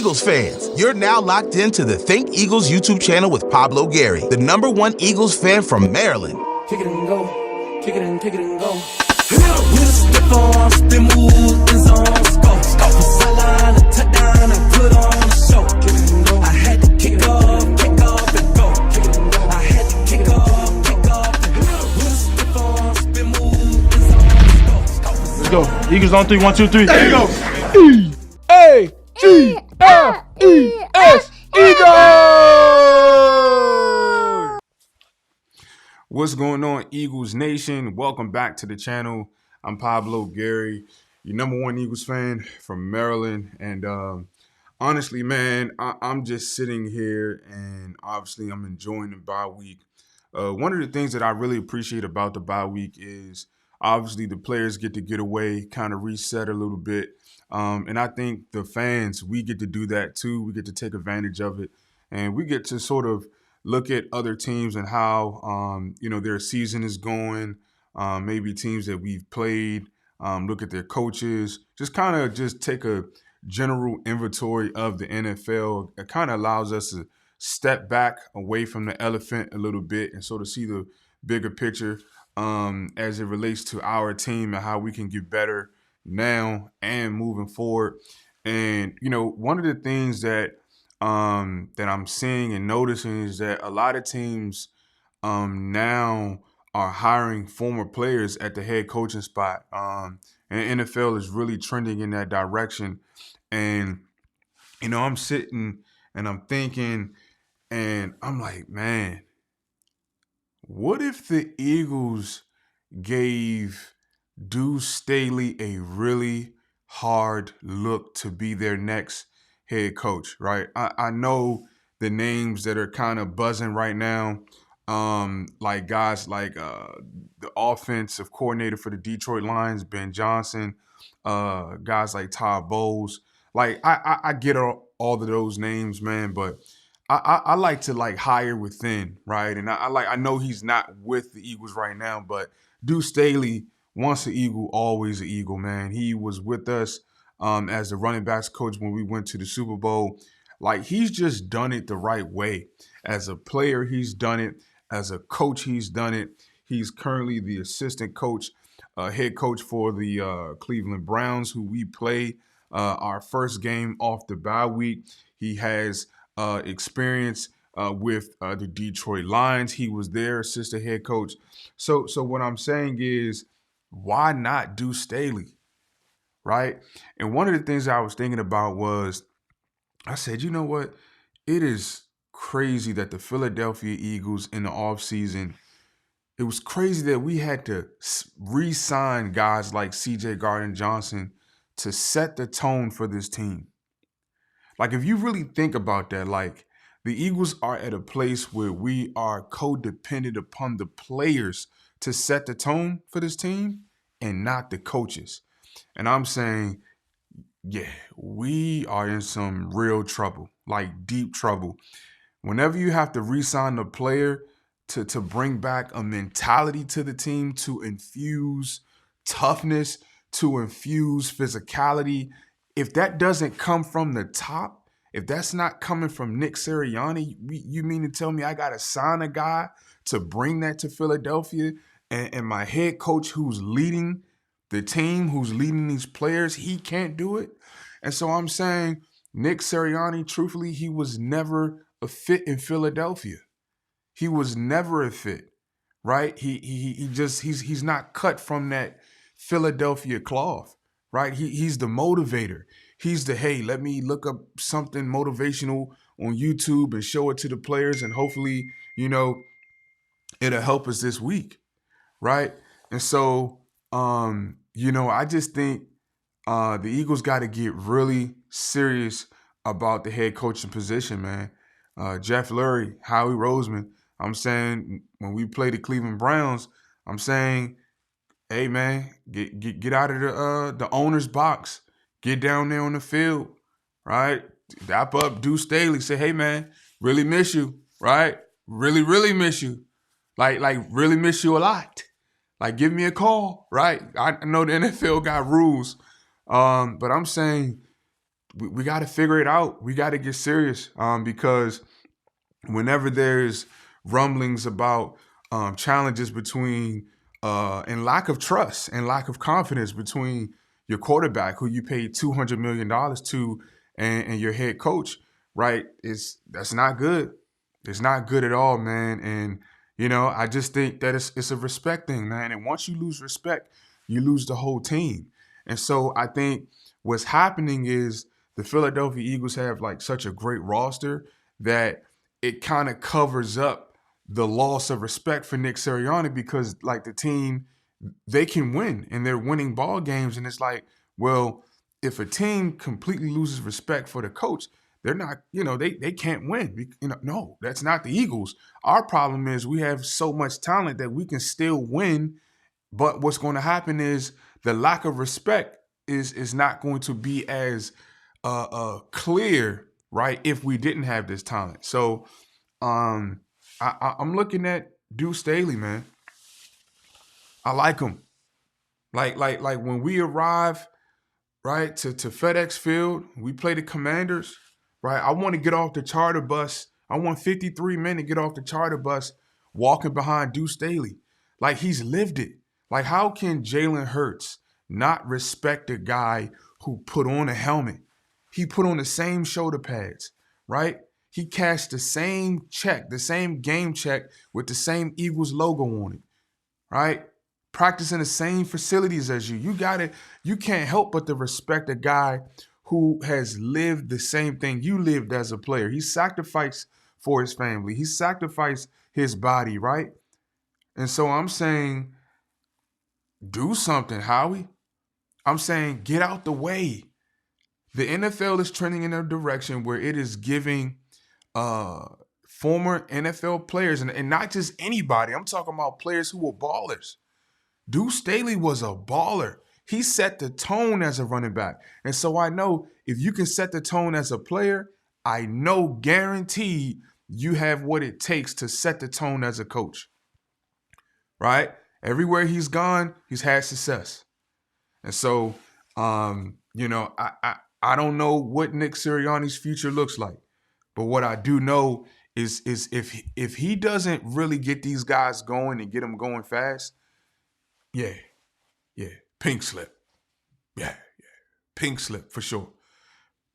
Eagles fans, you're now locked into the Think Eagles YouTube channel with Pablo Gary, the #1 Eagles fan from Maryland. Kick it and go, kick it and go. With a stiff arm, spin move, in zones, go. Sideline, a touchdown, I put on a show. Kick it and go. I had to kick off and go. Kick it and go. I had to kick off and go. With a stiff arm, spin move, in zones, go. Let's go. Eagles on 3, 1, 2, 3. There you go. E-A-G-L-E-S, Eagles! What's going on, Eagles Nation? Welcome back to the channel. I'm Pablo Gary, your #1 Eagles fan from Maryland. And honestly, man, I'm just sitting here and obviously I'm enjoying the bye week. One of the things that I really appreciate about the bye week is obviously the players get to get away, kind of reset a little bit. And I think the fans, we get to do that too. We get to take advantage of it. And we get to sort of look at other teams and how, their season is going. Maybe teams that we've played, look at their coaches, just kind of just take a general inventory of the NFL. It kind of allows us to step back away from the elephant a little bit and sort of see the bigger picture as it relates to our team and how we can get better now and moving forward. And, one of the things that I'm seeing and noticing is that a lot of teams now are hiring former players at the head coaching spot. And the NFL is really trending in that direction. And, I'm sitting and I'm thinking and I'm like, man, what if the Eagles gave Deuce Staley a really hard look to be their next head coach, right? I know the names that are kind of buzzing right now, like guys like the offensive coordinator for the Detroit Lions, Ben Johnson, guys like Todd Bowles. Like I get all of those names, man, but I like to hire within, right? And I know he's not with the Eagles right now, but Deuce Staley, once an Eagle, always an Eagle, man. He was with us as the running backs coach when we went to the Super Bowl. He's just done it the right way. As a player, he's done it. As a coach, he's done it. He's currently the assistant coach, head coach for the Cleveland Browns, who we played our first game off the bye week. He has experience with the Detroit Lions. He was their assistant head coach. So what I'm saying is, why not Deuce Staley, right? And one of the things I was thinking about was, I said, you know what? It is crazy that the Philadelphia Eagles in the offseason, it was crazy that we had to re-sign guys like C.J. Gardner-Johnson to set the tone for this team. If you really think about that, the Eagles are at a place where we are codependent upon the players to set the tone for this team and not the coaches. And I'm saying, yeah, we are in some real trouble, deep trouble. Whenever you have to re-sign the player to bring back a mentality to the team, to infuse toughness, to infuse physicality, if that doesn't come from the top, if that's not coming from Nick Sirianni, you mean to tell me I got to sign a guy to bring that to Philadelphia? And my head coach who's leading the team, who's leading these players, he can't do it? And so I'm saying Nick Sirianni, truthfully, he was never a fit in Philadelphia. He was never a fit, right? He's not cut from that Philadelphia cloth, right? He's the motivator. He's the, hey, let me look up something motivational on YouTube and show it to the players, and hopefully, it'll help us this week, right? And so, I just think the Eagles got to get really serious about the head coaching position, man. Jeff Lurie, Howie Roseman, I'm saying when we play the Cleveland Browns, I'm saying, hey, man, get out of the owner's box. Get down there on the field, right? Dap up Deuce Staley. Say, hey, man, really miss you, right? Really, really miss you. Really miss you a lot. Give me a call, right? I know the NFL got rules, but I'm saying we got to figure it out. We got to get serious because whenever there's rumblings about challenges between and lack of trust and lack of confidence between your quarterback, who you paid $200 million to, and your head coach, right? That's not good. It's not good at all, man. And I just think that it's a respect thing, man. And once you lose respect, you lose the whole team. And so I think what's happening is the Philadelphia Eagles have like such a great roster that it kind of covers up the loss of respect for Nick Sirianni, because like the team, they can win and they're winning ball games. And it's like, well, if a team completely loses respect for the coach, they're not, they can't win. No, that's not the Eagles. Our problem is we have so much talent that we can still win. But what's going to happen is the lack of respect is not going to be as clear, right, if we didn't have this talent. So I'm looking at Deuce Staley, man. I like him. Like when we arrive, right, to FedEx Field, we play the Commanders, right? I want to get off the charter bus. I want 53 men to get off the charter bus walking behind Deuce Staley. Like, he's lived it. Like, how can Jalen Hurts not respect a guy who put on a helmet? He put on the same shoulder pads, right? He cashed the same check, the same game check with the same Eagles logo on it, right? Practicing the same facilities as you. You can't help but to respect a guy who has lived the same thing you lived as a player. He sacrificed for his family. He sacrificed his body, right? And so I'm saying, do something, Howie. I'm saying, get out the way. The NFL is trending in a direction where it is giving former NFL players, and not just anybody. I'm talking about players who were ballers. Deuce Staley was a baller. He set the tone as a running back. And so I know if you can set the tone as a player, I know guaranteed you have what it takes to set the tone as a coach. Right? Everywhere he's gone, he's had success. And so, I don't know what Nick Sirianni's future looks like. But what I do know is if he doesn't really get these guys going and get them going fast, yeah, pink slip. Yeah, pink slip for sure.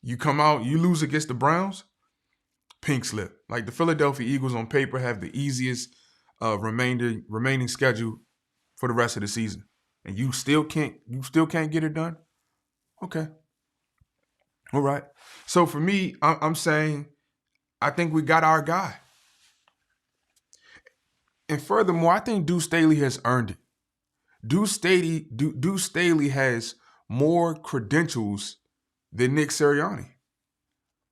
You come out, you lose against the Browns, pink slip. Like, the Philadelphia Eagles on paper have the easiest remaining schedule for the rest of the season, and you still can't get it done. Okay, all right. So for me, I'm saying I think we got our guy, and furthermore, I think Deuce Staley has earned it. Deuce Staley has more credentials than Nick Sirianni.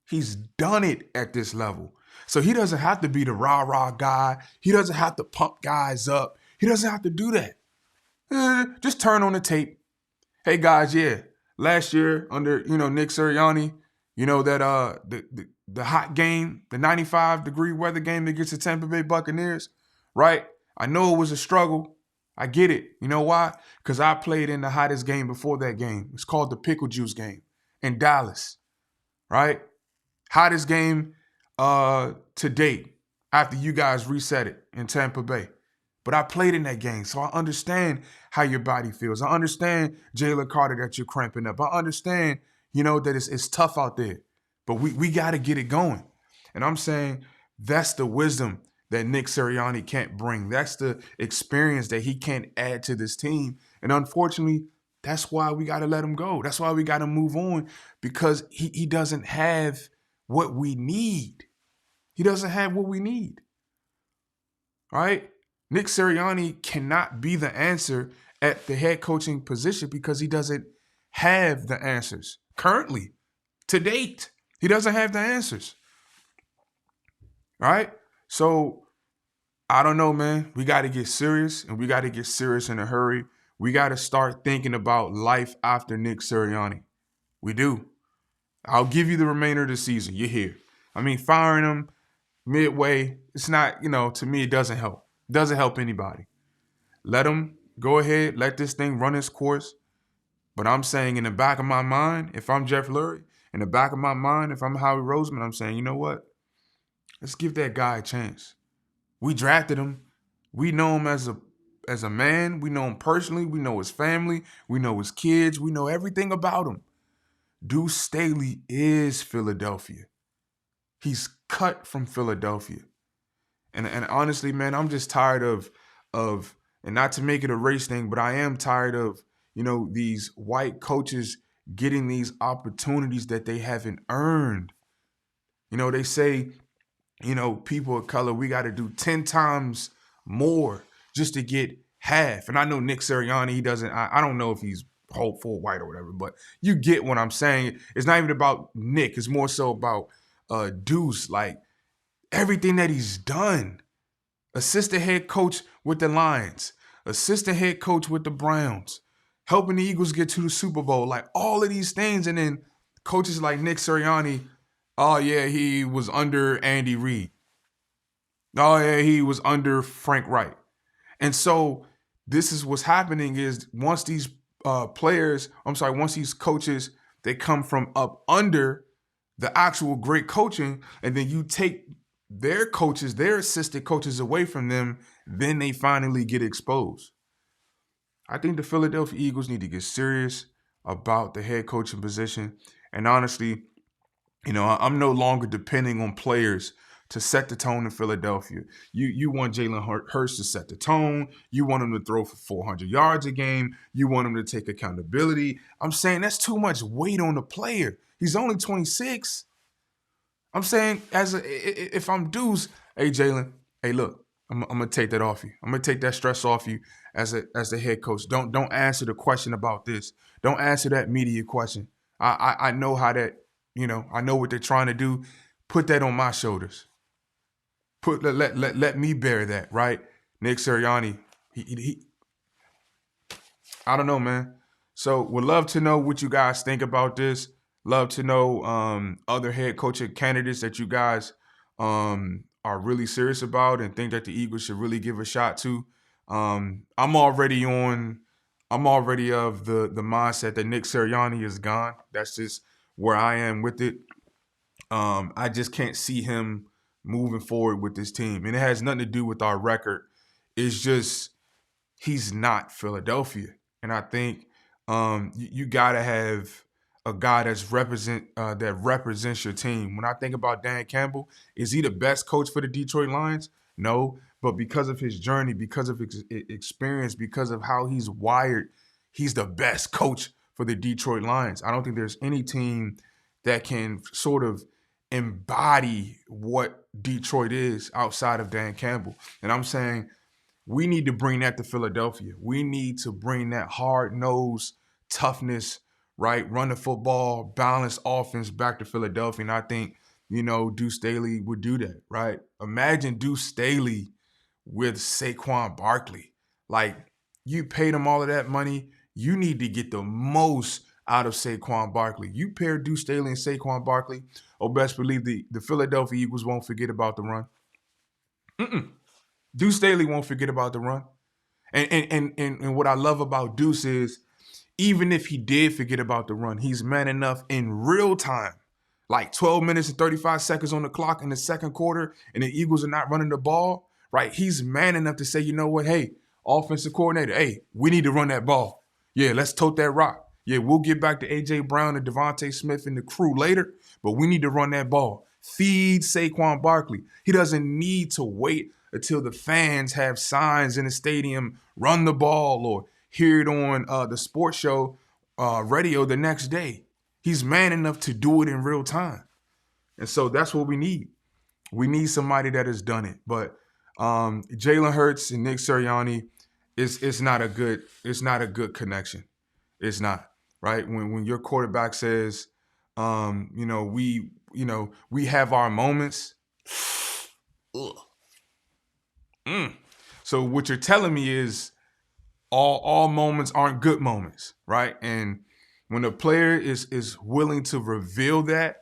He's done it at this level. So he doesn't have to be the rah-rah guy. He doesn't have to pump guys up. He doesn't have to do that. Just turn on the tape. Hey, guys, last year under, Nick Sirianni, that the hot game, the 95-degree weather game against the Tampa Bay Buccaneers, right? I know it was a struggle. I get it. You know why? Because I played in the hottest game before that game. It's called the Pickle Juice game in Dallas, right? Hottest game to date after you guys reset it in Tampa Bay. But I played in that game, so I understand how your body feels. I understand, Jalen Carter, that you're cramping up. I understand, that it's tough out there. But we got to get it going. And I'm saying that's the wisdom that Nick Sirianni can't bring. That's the experience that he can't add to this team. And unfortunately, that's why we got to let him go. That's why we got to move on, because he doesn't have what we need. He doesn't have what we need. Right? Nick Sirianni cannot be the answer at the head coaching position because he doesn't have the answers. Currently, to date, he doesn't have the answers. Right? So, I don't know, man. We got to get serious, and we got to get serious in a hurry. We got to start thinking about life after Nick Sirianni. We do. I'll give you the remainder of the season. You're here. I mean, firing him midway, it's not, to me, it doesn't help. It doesn't help anybody. Let him go ahead, let this thing run its course. But I'm saying, in the back of my mind, if I'm Jeff Lurie, in the back of my mind, if I'm Howie Roseman, I'm saying, you know what? Let's give that guy a chance. We drafted him. We know him as a man. We know him personally. We know his family. We know his kids. We know everything about him. Deuce Staley is Philadelphia. He's cut from Philadelphia. And honestly, man, I'm just tired of, and not to make it a race thing, but I am tired of, these white coaches getting these opportunities that they haven't earned. They say, people of color, we got to do 10 times more just to get half. And I know Nick Sirianni, he doesn't, I don't know if he's full white or whatever, but you get what I'm saying. It's not even about Nick. It's more so about Deuce, like everything that he's done. Assistant head coach with the Lions, assistant head coach with the Browns, helping the Eagles get to the Super Bowl, like all of these things. And then coaches like Nick Sirianni, oh yeah, he was under Andy Reid. Oh yeah, he was under Frank Wright. And so this is what's happening is once these once these coaches, they come from up under the actual great coaching, and then you take their coaches, their assistant coaches away from them, then they finally get exposed. I think the Philadelphia Eagles need to get serious about the head coaching position. And honestly, I'm no longer depending on players to set the tone in Philadelphia. You want Jalen Hurts to set the tone. You want him to throw for 400 yards a game. You want him to take accountability. I'm saying that's too much weight on the player. He's only 26. I'm saying if I'm Deuce, hey Jalen, hey look, I'm gonna take that off you. I'm gonna take that stress off you as the head coach. Don't answer the question about this. Don't answer that media question. I know how that, I know what they're trying to do. Put that on my shoulders. Let me bear that, right? Nick Sirianni, he I don't know, man. So would love to know what you guys think about this. Love to know other head coaching candidates that you guys are really serious about and think that the Eagles should really give a shot to. I'm already of the mindset that Nick Sirianni is gone. That's just where I am with it. I just can't see him moving forward with this team. And it has nothing to do with our record. It's just he's not Philadelphia. And I think you got to have a guy that represents your team. When I think about Dan Campbell, is he the best coach for the Detroit Lions? No, but because of his journey, because of his experience, because of how he's wired, he's the best coach for the Detroit Lions. I don't think there's any team that can sort of embody what Detroit is outside of Dan Campbell. And I'm saying we need to bring that to Philadelphia. We need to bring that hard-nosed toughness, right? Run the football, balanced offense back to Philadelphia. And I think, Deuce Staley would do that, right? Imagine Deuce Staley with Saquon Barkley. Like, you paid him all of that money. You need to get the most out of Saquon Barkley. You pair Deuce Staley and Saquon Barkley, best believe the Philadelphia Eagles won't forget about the run. Deuce Staley won't forget about the run. And what I love about Deuce is, even if he did forget about the run, he's man enough in real time, like 12 minutes and 35 seconds on the clock in the second quarter, and the Eagles are not running the ball, right? He's man enough to say, you know what, hey, offensive coordinator, hey, we need to run that ball. Yeah, let's tote that rock. Yeah, we'll get back to A.J. Brown and Devontae Smith and the crew later, but we need to run that ball. Feed Saquon Barkley. He doesn't need to wait until the fans have signs in the stadium, run the ball, or hear it on the sports show radio the next day. He's man enough to do it in real time. And so that's what we need. We need somebody that has done it. But Jalen Hurts and Nick Sirianni, it's not a good connection. It's not, right? When your quarterback says, we have our moments. So what you're telling me is all moments aren't good moments, right? And when a player is willing to reveal that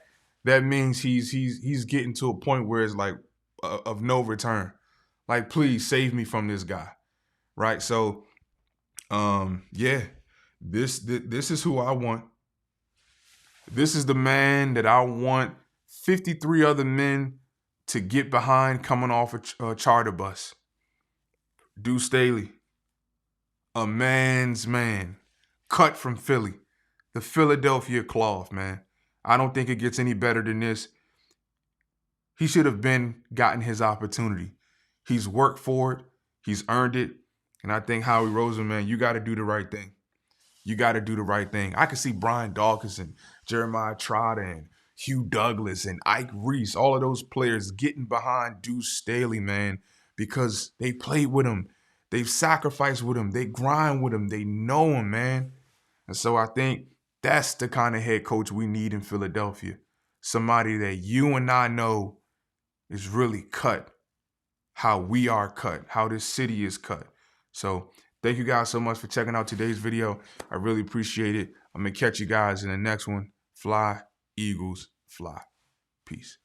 means he's getting to a point where it's like of no return. Like, please save me from this guy, right? So, this is who I want. This is the man that I want 53 other men to get behind coming off a charter bus. Deuce Staley, a man's man, cut from Philly, the Philadelphia cloth, man. I don't think it gets any better than this. He should have gotten his opportunity. He's worked for it. He's earned it. And I think Howie Roseman, man, you got to do the right thing. You got to do the right thing. I can see Brian Dawkins and Jeremiah Trotter and Hugh Douglas and Ike Reese, all of those players getting behind Deuce Staley, man, because they played with him. They've sacrificed with him. They grind with him. They know him, man. And so I think that's the kind of head coach we need in Philadelphia. Somebody that you and I know is really cut how we are cut, how this city is cut. So thank you guys so much for checking out today's video. I really appreciate it. I'm going to catch you guys in the next one. Fly, Eagles, fly. Peace.